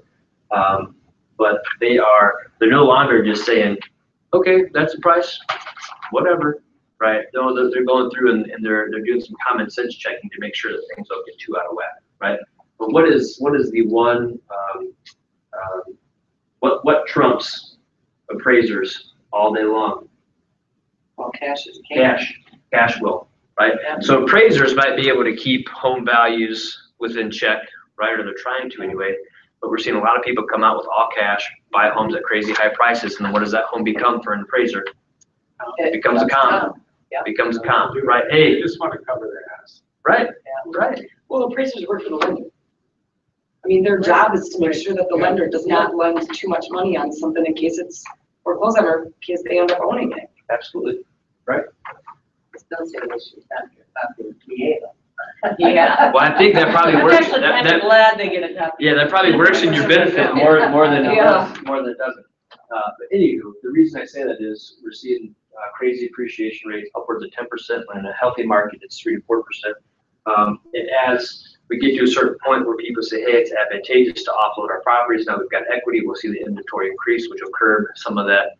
But they're no longer just saying, okay, that's the price, whatever, right? No, they're going through and they're doing some common sense checking to make sure that things don't get too out of whack, right? But what is the one, what trumps appraisers all day long? Well, cash is king. Cash will, right? Yeah. So appraisers might be able to keep home values within check, right? Or they're trying to anyway. But we're seeing a lot of people come out with all cash, buy homes at crazy high prices, and then what does that home become for an appraiser? It becomes a comp. Yeah. It becomes a comp, right? Hey, They just want to cover their ass. right, Yeah. right. Well, appraisers work for the lender. I mean, their job is to make sure that the lender does not lend too much money on something in case it's foreclosed on or in case they end up owning it. Absolutely. Still say we should have your copy of PA. Yeah. Well, I think that probably I'm works. actually kind of glad they get a copy. Yeah, that probably works in your benefit more than it Yeah. does, more than it doesn't. But anywho, the reason I say that is we're seeing crazy appreciation rates upwards of 10%, when in a healthy market it's 3 to 4%. And as we get to a certain point where people say, hey, it's advantageous to offload our properties, now we've got equity, we'll see the inventory increase, which will curb some of that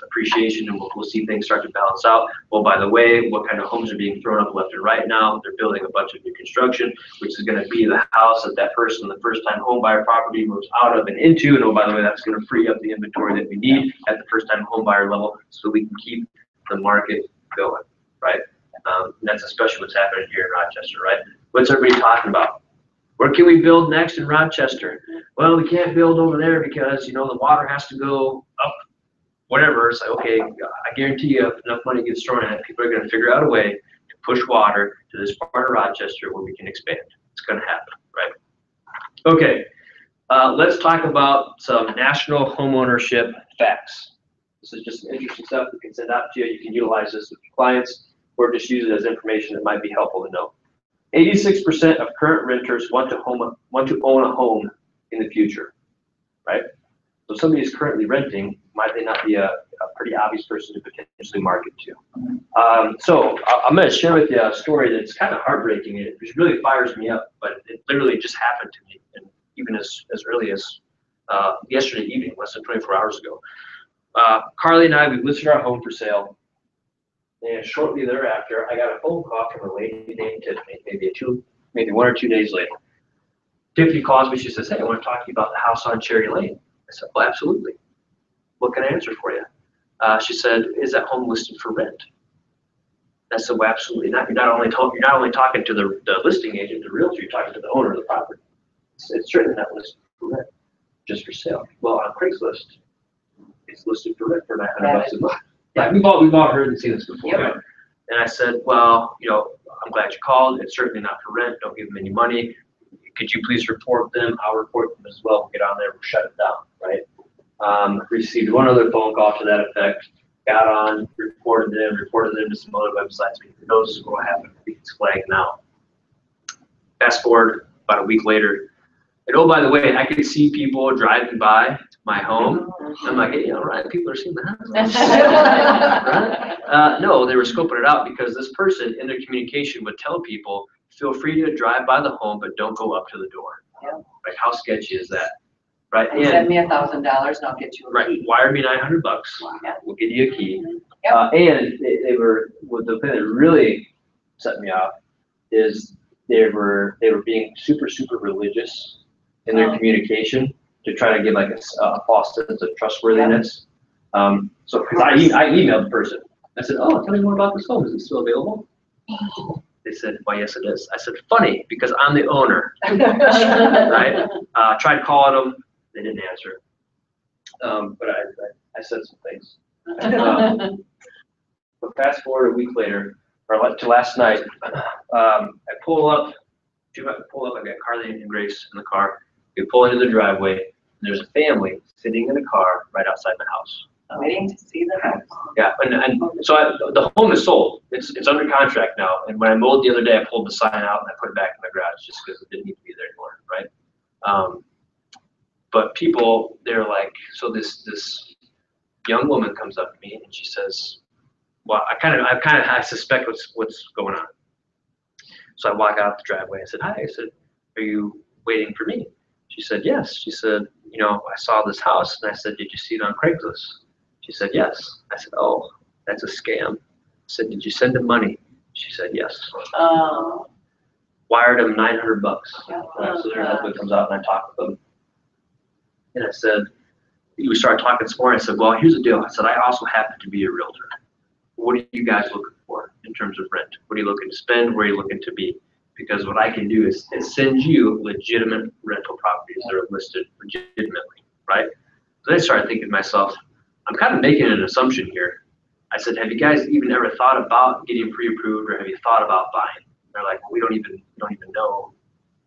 appreciation, and we'll see things start to balance out. Well, by the way, what kind of homes are being thrown up left and right now? They're building a bunch of new construction, which is going to be the house that person, the first-time home buyer property, moves out of and into. And oh, by the way, that's going to free up the inventory that we need at the first-time home buyer level, so we can keep the market going, right? And that's especially what's happening here in Rochester, right? What's everybody talking about? Where can we build next in Rochester? Well, we can't build over there because, you know, the water has to go up, whatever. It's like, okay, I guarantee you, if enough money gets thrown at it, people are going to figure out a way to push water to this part of Rochester where we can expand. It's going to happen, right? Okay, let's talk about some national homeownership facts. This is just interesting stuff we can send out to you. You can utilize this with your clients, or just use it as information that might be helpful to know. 86% of current renters want to own a home in the future, right? So somebody is currently renting, might they not be a pretty obvious person to potentially market to? So I'm going to share with you a story that's kind of heartbreaking. It really fires me up, but it literally just happened to me, and even as early as yesterday evening, less than 24 hours ago. Carly and I, we listed our home for sale. And shortly thereafter, I got a phone call from a lady named Tiffany, maybe 1 or 2 days later. Tiffany calls me, she says, hey, I want to talk to you about the house on Cherry Lane. I said, well, absolutely. What can I answer for you? She said, is that home listed for rent? I said, well, absolutely not. You're not only talking to the listing agent, the realtor, you're talking to the owner of the property. It's certainly not listed for rent, just for sale. Well, on Craigslist, it's listed for rent for $900 a month. Yeah, we've all heard and seen this before. Yep. Right? And I said, well, you know, I'm glad you called. It's certainly not for rent. Don't give them any money. Could you please report them? I'll report them as well. We'll get on there. We'll shut it down, right? Received one other phone call to that effect. Got on, reported them to some other websites. Who knows what happened? It's flagged now. Fast forward about a week later. And oh, by the way, I could see people driving by my home. I'm like, hey, all right, people are seeing the house. Right? No, they were scoping it out because this person in their communication would tell people, feel free to drive by the home, but don't go up to the door. Yeah. Like, how sketchy is that? Right? And send me $1,000 and I'll get you a key. Wire me $900. Yeah. We'll give you a key. Yep. And they were, the thing that really set me off is they were being super, super religious in their communication to try to give like a false sense of trustworthiness. So because I emailed the person. I said, oh, tell me more about this home. Is it still available? They said, well, yes, it is. I said, funny, because I'm the owner. Right? Tried calling them. They didn't answer. But I said some things. But fast forward a week later, or to last night, I pull up. I've got Carly and Grace in the car. We pull into the driveway, and there's a family sitting in a car right outside my house. Waiting to see the house. Yeah, and so the home is sold. It's under contract now. And when I mowed the other day, I pulled the sign out and I put it back in the garage just because it didn't need to be there anymore, right? But people, they're like, so this young woman comes up to me and she says, well, I suspect what's going on. So I walk out the driveway. I said, hi. I said, are you waiting for me? She said, yes. She said, you know, I saw this house. And I said, did you see it on Craigslist? She said, yes. I said, oh, that's a scam. I said, did you send them money? She said, yes. Wired them $900. So their husband comes out and I talk with them. And I said, we started talking some more. I said, well, here's the deal. I said, I also happen to be a realtor. What are you guys looking for in terms of rent? What are you looking to spend? Where are you looking to be? Because what I can do is send you legitimate rental properties that are listed legitimately, right? So then I started thinking to myself, I'm kind of making an assumption here. I said, have you guys even ever thought about getting pre-approved, or have you thought about buying? They're like, well, we don't even know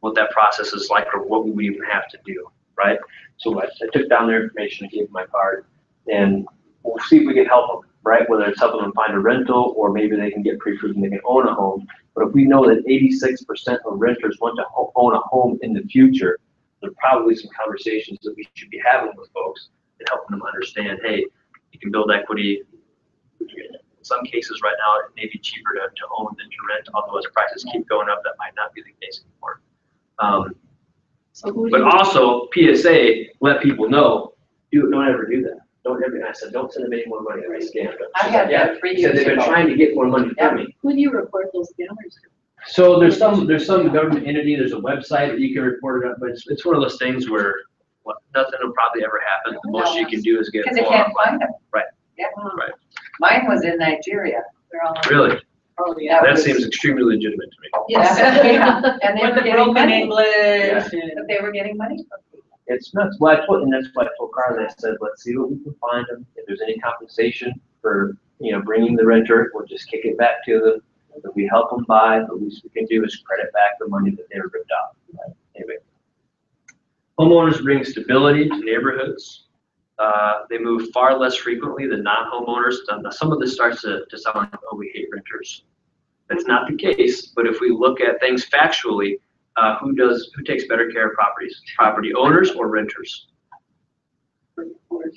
what that process is like or what we would even have to do, right? So I took down their information and gave them my card, and we'll see if we can help them, right? Whether it's helping them find a rental, or maybe they can get pre-approved and they can own a home. But if we know that 86% of renters want to own a home in the future, there are probably some conversations that we should be having with folks and helping them understand, hey, you can build equity. In some cases right now, it may be cheaper to own than to rent, although as prices keep going up, that might not be the case anymore. But also, PSA, let people know, don't ever do that. Don't ever, I said, don't send them any more money, I scammed them. I had that 3 He said years they've been ago. trying to get more money from me. Who do you report those scammers to? So there's some government entity, there's a website that you can report it up, but it's one of those things where nothing will probably ever happen. The most you can do is get Because they more. can't find them. Right. Yeah. Right. Mine was in Nigeria. They're all. Really? Oh, yeah. That was- seems extremely legitimate to me. Yes. Yeah, and they With were the getting broken money. English. But they were getting money from people. It's nuts. Well, that's why I told Carly, I said, let's see what we can find them. If there's any compensation for, bringing the renter, we'll just kick it back to them. If we help them buy, the least we can do is credit back the money that they were ripped off. Right? Anyway. Homeowners bring stability to neighborhoods. They move far less frequently than non-homeowners. Now, some of this starts to sound like, oh, we hate renters. That's not the case, but if we look at things factually, who takes better care of properties? Property owners or renters?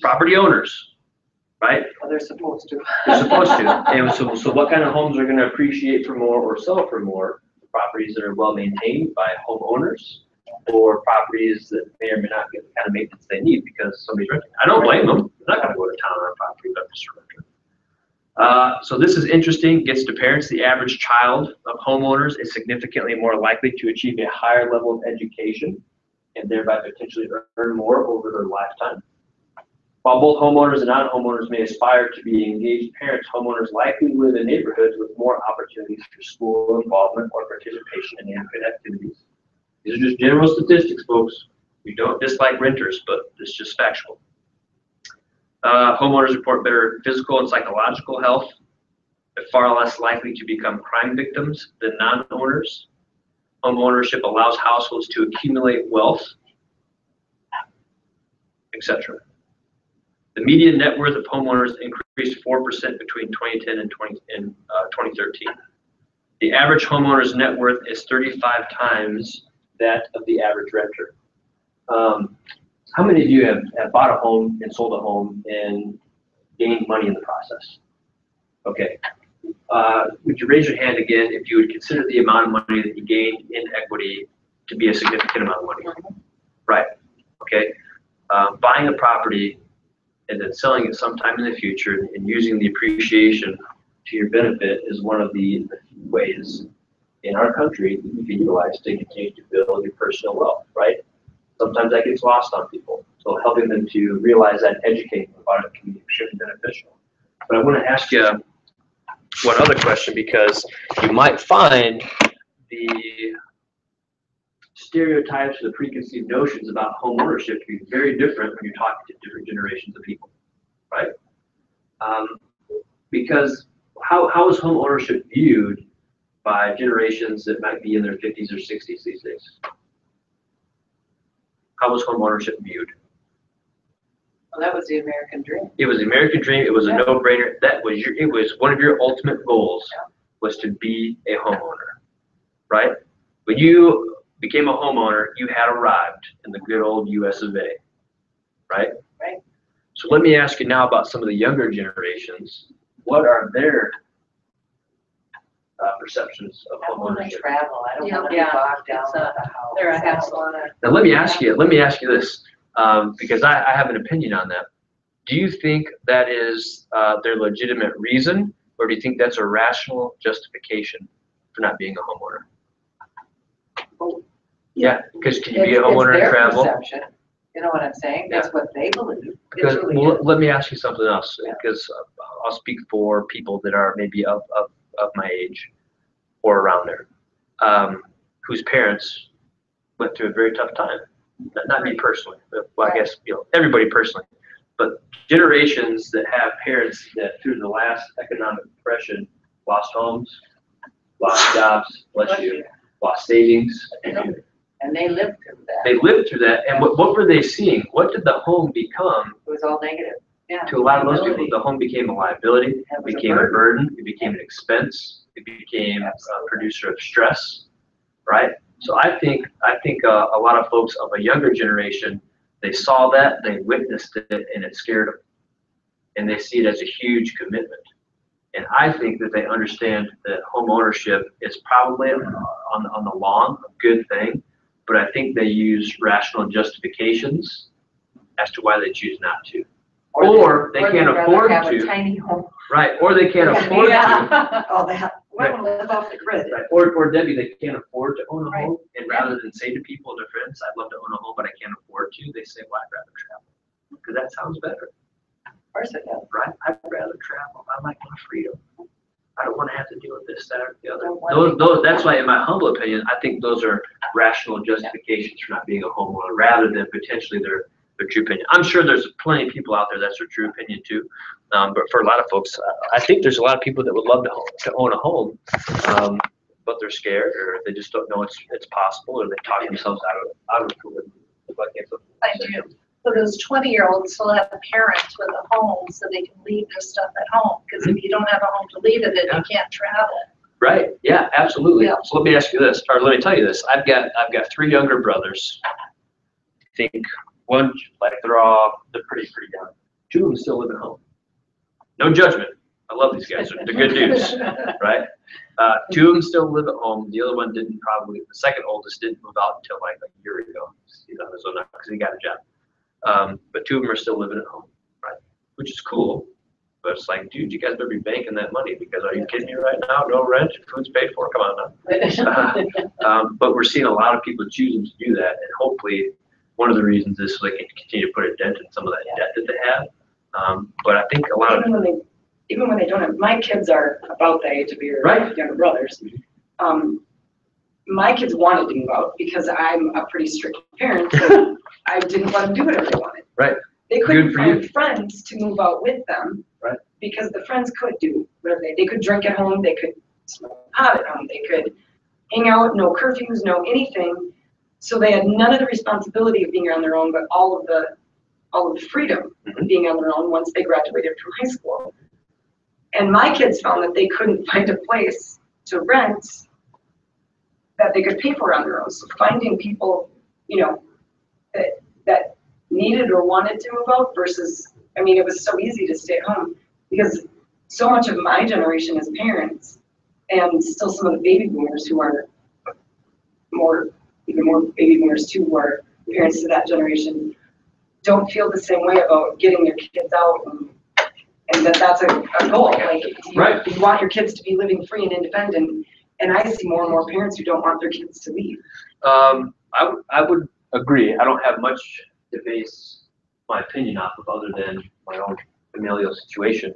Property owners, right? Well, they're supposed to. They're supposed to. And so what kind of homes are going to appreciate for more or sell for more? Properties that are well maintained by homeowners, or properties that may or may not get the kind of maintenance they need because somebody's renting. I don't blame them. They're not going to go to town on a property, but just a renter. So this is interesting. Gets to parents. The average child of homeowners is significantly more likely to achieve a higher level of education and thereby potentially earn more over their lifetime. While both homeowners and non-homeowners may aspire to be engaged parents, homeowners likely live in neighborhoods with more opportunities for school involvement or participation in neighborhood activities. These are just general statistics, folks. We don't dislike renters, but it's just factual. Homeowners report better physical and psychological health. They're far less likely to become crime victims than non-owners. Homeownership allows households to accumulate wealth, etc. The median net worth of homeowners increased 4% between 2010 and 2013. The average homeowner's net worth is 35 times that of the average renter. How many of you have bought a home and sold a home and gained money in the process? Okay. Would you raise your hand again if you would consider the amount of money that you gained in equity to be a significant amount of money? Right. Okay. Buying a property and then selling it sometime in the future and using the appreciation to your benefit is one of the ways in our country that you can utilize to continue to build your personal wealth, right? Sometimes that gets lost on people. So helping them to realize that, educating them about it can be extremely beneficial. But I want to ask you one other question, because you might find the stereotypes or the preconceived notions about home ownership to be very different when you're talking to different generations of people, right? Because how is home ownership viewed by generations that might be in their 50s or 60s these days? How was home ownership viewed? Well, that was the American dream. It was the American dream. It was a no-brainer. It was one of your ultimate goals, was to be a homeowner, right? When you became a homeowner, you had arrived in the good old US of A, right? Right. So let me ask you now about some of the younger generations. What are their perceptions of I want to homeownership? travel. I don't want to be Yeah. bogged down It's, with the house. they're a I don't hassle. wanna- Now let me ask you this, because I have an opinion on that. Do you think that is their legitimate reason, or do you think that's a rational justification for not being a homeowner? Yeah, because can you be a It's homeowner and their travel? perception. You know what I'm saying? That's what they believe. It Because, truly well, is. let me ask you something else, Yeah. because I'll speak for people that are maybe of my age or around there, whose parents went through a very tough time. Not me personally, but, well, I guess, everybody personally, but generations that have parents that through the last economic depression lost homes, lost jobs, lost savings. And they lived through that. They lived through that, and what were they seeing? What did the home become? It was all negative. Yeah. To a lot of those people, the home became a liability, It it was a became a burden, it became an expense, it became a producer of stress, right? So I think a lot of folks of a younger generation They saw that, they witnessed it, and it scared them. And they see it as a huge commitment. And I think that they understand that home ownership is probably on the long a good thing, but I think they use rational justifications as to why they choose not to. Or they can't afford have to. a tiny home. Right, or they can't afford to. Oh, that, we want to live off the grid. Right. Or Debbie, they can't afford to own a Right. home, and rather than say to people, their friends, I'd love to own a home, but I can't afford to, they say, well, I'd rather travel. Because that sounds better, Of course it does. right? I'd rather travel. I like my freedom. I don't want to have to deal with this, that, or the other. Don't want That's why, in my humble opinion, I think those are rational justifications for not being a homeowner, rather than potentially their true opinion. I'm sure there's plenty of people out there that's their true opinion too. But for a lot of folks, I think there's a lot of people that would love to own a home, but they're scared, or they just don't know it's possible, or they talk themselves out of it. I do. So those 20-year-olds still have a parent with a home so they can leave their stuff at home. Because if you don't have a home to leave it in, you can't travel. Right, yeah, absolutely. Yeah. So let me ask you this, or let me tell you this. I've got 3 younger brothers. I think one, like they're pretty young. 2 of them still live at home. No judgment. I love these guys. They're good dudes, right? 2 of them still live at home. The other one didn't probably, the second oldest didn't move out until like a year ago. He's on his own now because he got a job. But 2 of them are still living at home, right? Which is cool. But it's like, dude, you guys better be banking that money, because are you kidding me right now? No rent, food's paid for, come on now. But we're seeing a lot of people choosing to do that, and hopefully one of the reasons is so they can continue to put a dent in some of that debt that they have. But I think a lot of Even when they don't have, my kids are about the age of your Right. younger brothers. My kids wanted to move out because I'm a pretty strict parent, so I didn't let them do whatever they wanted. Right. They couldn't Good for find you. friends to move out with them. Right. Because the friends could do whatever they could drink at home, they could smoke pot at home, they could hang out, no curfews, no anything. So they had none of the responsibility of being on their own, but all of the freedom of being on their own once they graduated from high school. And my kids found that they couldn't find a place to rent that they could pay for on their own. So finding people, that needed or wanted to move out versus, it was so easy to stay at home because so much of my generation as parents, and still some of the baby boomers who are even more baby boomers too, who are parents to that generation, don't feel the same way about getting their kids out and that's a goal. Like, Right. you want your kids to be living free and independent, and I see more and more parents who don't want their kids to leave. I would agree. I don't have much to base my opinion off of other than my own familial situation,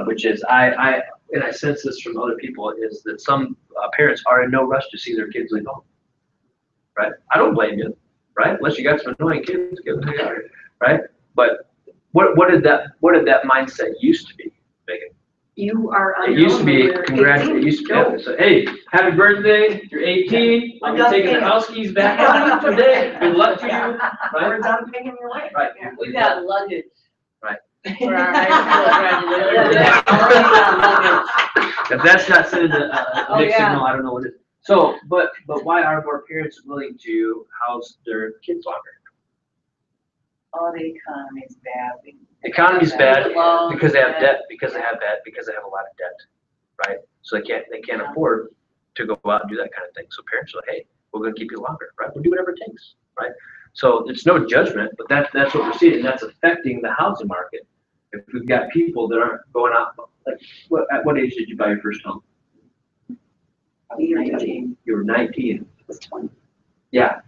which is I sense this from other people, is that some parents are in no rush to see their kids leave home. Right? I don't blame you, right? Unless you got some annoying kids, get them out, right? But what did that mindset used to be, Megan? You are on It your used to own be when you're congratulations. 18. It used to be, Go. yeah, so, hey, happy birthday, you're 18, I'm I'm done taking the paying. house keys back on you today, good luck to you, We're right? done paying your way. Right. Yeah. We got luggage. Right. For our high school graduation. Yeah. Oh, we got luggage. If that's not sending a Oh, mixed yeah. signal, I don't know what it is. So, but why are more parents willing to house their kids longer? Oh, the economy's bad. Economy's bad Loans, because they have yeah. debt, because they have a lot of debt, right? So they can't afford to go out and do that kind of thing. So parents are like, hey, we're gonna keep you longer, right? We'll do whatever it takes, right? So it's no judgment, but that's what we're seeing, and that's affecting the housing market. If we've got people that aren't going out, like, at what age did you buy your first home? You're 19. You were 19. I was 20. Yeah.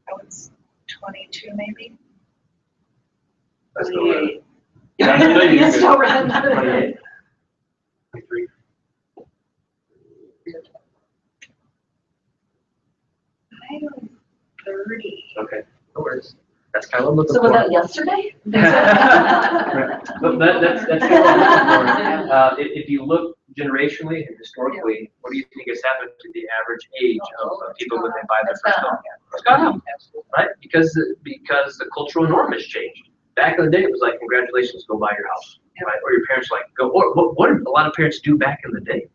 I was 22 maybe. That's the 28. Yeah, no, you're You're good. still red. 28. 23. I was 30. Okay, no worries. That's kind of what I'm So looking was for. that yesterday? Right. But that's kind of what I'm looking for. If you look generationally and historically, what do you think has happened to the average age of people when they buy their first home? It's gone up, right? Because the cultural norm has changed. Back in the day, it was like, congratulations, go buy your house, right? Or your parents like, go. What did a lot of parents do back in the day?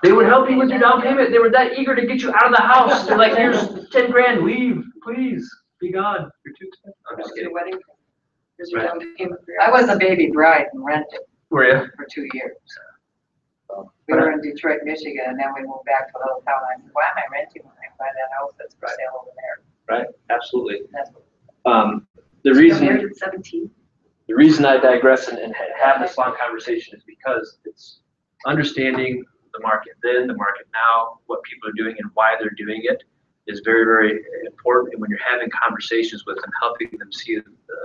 They would help you with your down payment. They were that eager to get you out of the house. They're like, here's 10 grand, leave, please, be gone. You're too expensive. I'm just kidding. Wedding. Here's your Right. down payment for your I was a house. baby bride and rented Were you? for 2 years. We were in Detroit, Michigan, and then we moved back to a little town. I said, why am I renting when I buy that house that's for sale over there? Right, absolutely. That's what. The Married reason, at 17. the reason I digress and have this long conversation is because it's understanding the market then, the market now, what people are doing and why they're doing it is very, very important. And when you're having conversations with them, helping them see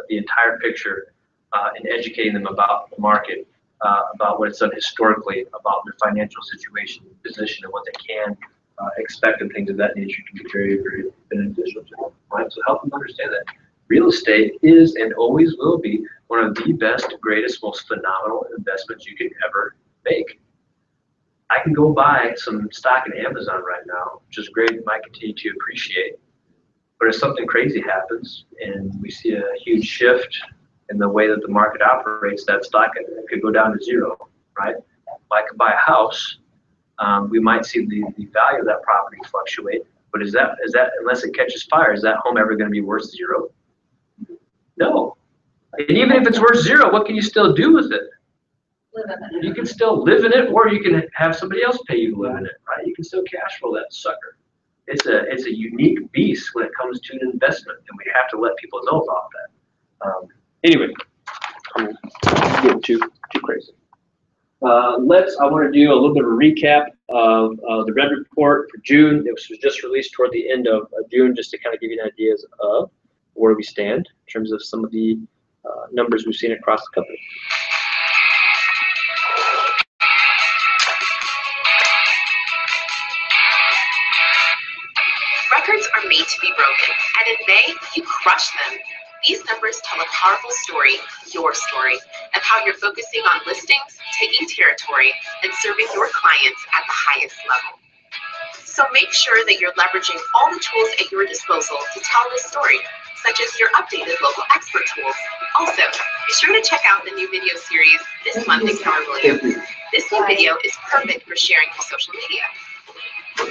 the entire picture and educating them about the market, about what it's done historically, about their financial situation, position, and what they can expect and things of that nature can be very, very beneficial to them. Right? So help them understand that real estate is and always will be one of the best, greatest, most phenomenal investments you can ever make. I can go buy some stock in Amazon right now, which is great and might continue to appreciate. But if something crazy happens and we see a huge shift in the way that the market operates, that stock could go down to zero, right? If I could buy a house, we might see the value of that property fluctuate. But is that unless it catches fire, is that home ever going to be worth zero? No. And even if it's worth zero, what can you still do with it? Live in it. You can still live in it, or you can have somebody else pay you to live in it, right? You can still cash flow that sucker. It's a unique beast when it comes to an investment, and we have to let people know about that. Anyway, I'm getting too crazy. I want to do a little bit of a recap of the Red Report for June. It was just released toward the end of June, just to kind of give you an idea of where we stand in terms of some of the numbers we've seen across the company. Records are made to be broken, and in May, you crush them. These numbers tell a powerful story, your story, of how you're focusing on listings, taking territory, and serving your clients at the highest level. So make sure that you're leveraging all the tools at your disposal to tell this story, such as your updated local expert tools. Also, be sure to check out the new video series, This Month in Keller Williams. This new video is perfect for sharing for social media.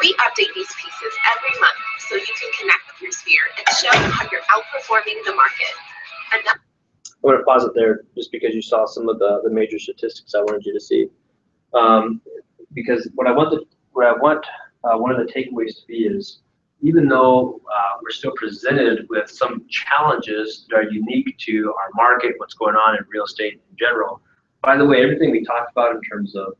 We update these pieces every month so you can connect with your sphere and show how you're outperforming the market. I'm going to pause it there just because you saw some of the major statistics I wanted you to see. Because what I want one of the takeaways to be is, even though we're still presented with some challenges that are unique to our market, what's going on in real estate in general. By the way, everything we talked about in terms of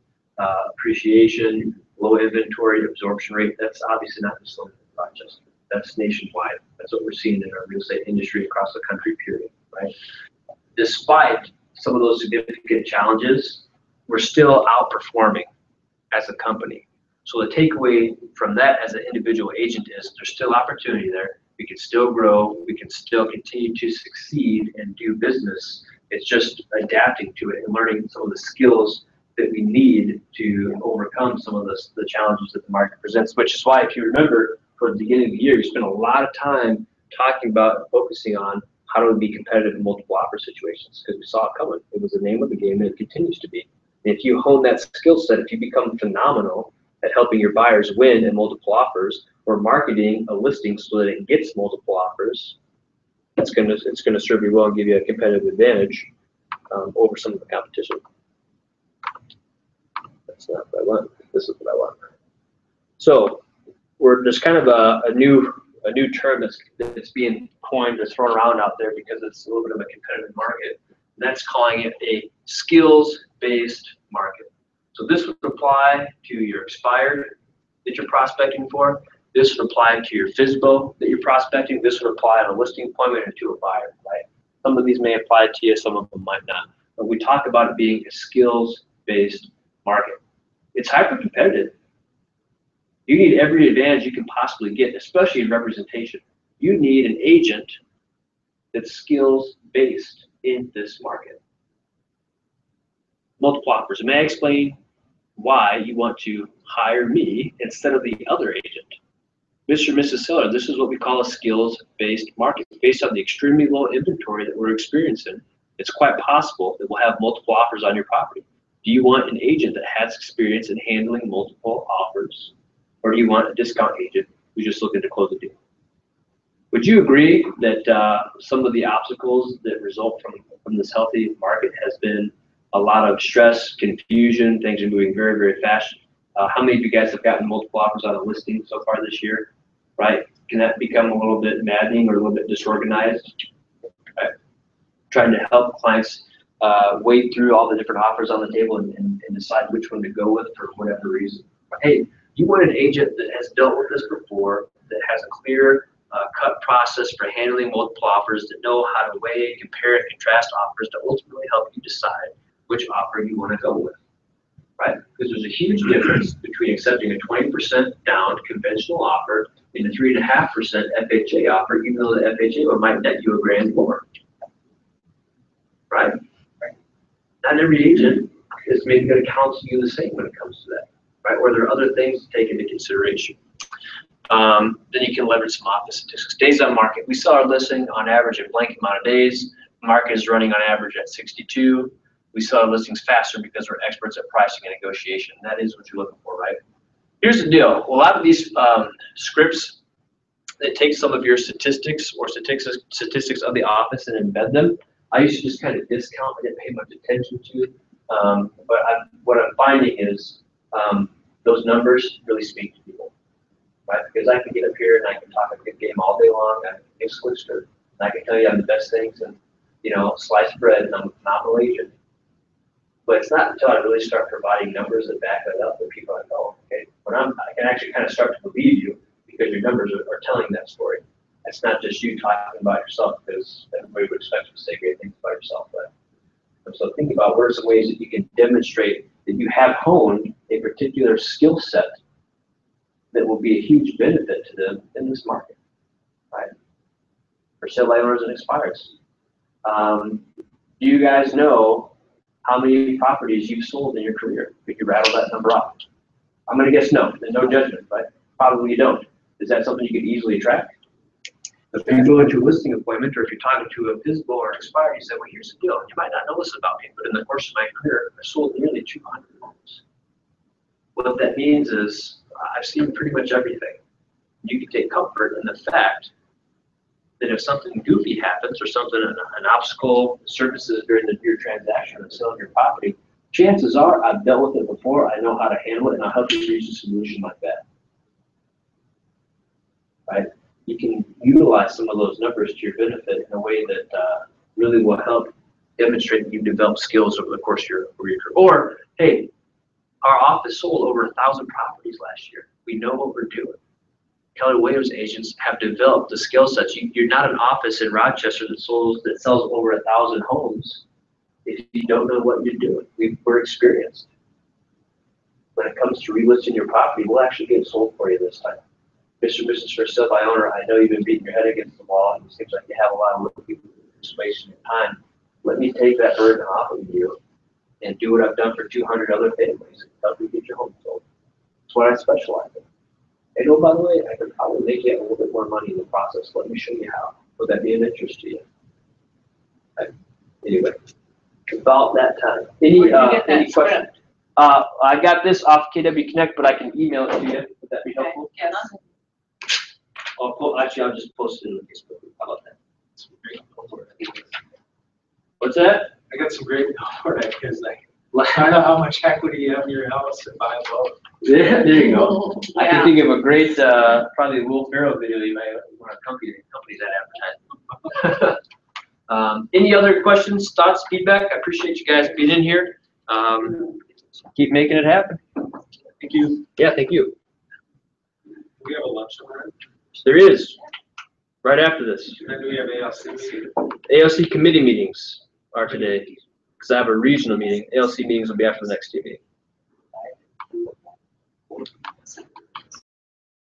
appreciation, low inventory, absorption rate, that's obviously not just limited to Rochester. That's nationwide. That's what we're seeing in our real estate industry across the country, period, right? Despite some of those significant challenges, we're still outperforming as a company. So the takeaway from that as an individual agent is there's still opportunity there. We can still grow. We can still continue to succeed and do business. It's just adapting to it and learning some of the skills that we need to overcome some of the challenges that the market presents, which is why, if you remember, towards the beginning of the year, we spent a lot of time talking about and focusing on how to be competitive in multiple offer situations, because we saw it coming. It was the name of the game, and it continues to be. And if you hone that skill set, if you become phenomenal at helping your buyers win in multiple offers, or marketing a listing so that it gets multiple offers, it's gonna serve you well and give you a competitive advantage over some of the competition. That's not what I want. This is what I want. So there's kind of a new term that's being coined or thrown around out there because it's a little bit of a competitive market. And that's calling it a skills-based market. So this would apply to your expired that you're prospecting for. This would apply to your FSBO that you're prospecting. This would apply on a listing appointment or to a buyer, right? Some of these may apply to you, some of them might not. But we talk about it being a skills-based market. It's hyper-competitive. You need every advantage you can possibly get, especially in representation. You need an agent that's skills-based in this market. Multiple offers. May I explain why you want to hire me instead of the other agent? Mr. and Mrs. Seller, this is what we call a skills-based market. Based on the extremely low inventory that we're experiencing, it's quite possible that we'll have multiple offers on your property. Do you want an agent that has experience in handling multiple offers, or do you want a discount agent who's just looking to close a deal? Would you agree that some of the obstacles that result from this healthy market has been a lot of stress, confusion, things are moving very, very fast? How many of you guys have gotten multiple offers on a listing so far this year, right? Can that become a little bit maddening or a little bit disorganized? Right? Trying to help clients wade through all the different offers on the table and decide which one to go with for whatever reason. But hey, you want an agent that has dealt with this before, that has a clear cut process for handling multiple offers, that know how to weigh, compare, and contrast offers to ultimately help you decide which offer you want to go with, right? Because there's a huge difference between accepting a 20% down conventional offer and a 3.5% FHA offer, even though the FHA might net you $1,000 more, right? Not every agent is maybe going to counsel you the same when it comes to that, right? Or there are other things to take into consideration. Then you can leverage some office statistics. Days on market. We sell our listing on average a blank amount of days. The market is running on average at 62. We sell our listings faster because we're experts at pricing and negotiation. That is what you're looking for, right? Here's the deal. A lot of these scripts, they take some of your statistics or statistics of the office and embed them. I used to just kind of discount. I didn't pay much attention to it. But what I'm finding is those numbers really speak to people, right? Because I can get up here and I can talk a good game all day long. I can give solicitor, and I can tell you I'm the best things and, you know, sliced bread, and I'm a phenomenal agent. But it's not until I really start providing numbers that back that up that people are like, oh, okay. When I can actually kind of start to believe you because your numbers are telling that story. It's not just you talking about yourself, because everybody would expect you to say great things about yourself. But so think about what are some ways that you can demonstrate that you have honed a particular skill set that will be a huge benefit to them in this market, right? For sale by owners and expireds. Do you guys know how many properties you've sold in your career? Could you rattle that number off? I'm going to guess no. There's no judgment, right? Probably you don't. Is that something you could easily track? If you go into a listing appointment, or if you're talking to a physical or expired, you say, well, here's the deal. You might not know this about me, but in the course of my career, I sold nearly 200 homes. What that means is I've seen pretty much everything. You can take comfort in the fact that if something goofy happens or something, an obstacle surfaces during your transaction of selling your property, chances are I've dealt with it before, I know how to handle it, and I'll help you reach a solution like that, right? You can utilize some of those numbers to your benefit in a way that really will help demonstrate that you've developed skills over the course of your career. Or, hey, our office sold over 1,000 properties last year. We know what we're doing. Keller Williams agents have developed the skill sets. You're not an office in Rochester that sells over 1,000 homes if you don't know what you're doing. We're experienced. When it comes to relisting your property, we'll actually get it sold for you this time. Mr. Business for sale by owner, I know you've been beating your head against the wall, and it seems like you have a lot of work people just wasting your time. Let me take that burden off of you and do what I've done for 200 other families and help you get your home sold. That's what I specialize in. And oh, by the way, I can probably make you a little bit more money in the process. Let me show you how. Would that be of interest to you? Okay. Anyway, about that time. Any questions? I got this off KW Connect, but I can email it to you. Would that be helpful? Yeah. Actually, I'll just post it in the Facebook group. How about that? What's that? I got some great for ideas, like find out how much equity you have in your house and buy a boat. Yeah, there you go. I can think of a great, probably Will Ferrell video you might want to accompany that advertisement. Any other questions, thoughts, feedback? I appreciate you guys being in here. Keep making it happen. Thank you. Yeah, thank you. Do we have a lunch tomorrow? There is, right after this. And do we have ALC? ALC committee meetings are today, because I have a regional meeting. ALC meetings will be after the next two meetings.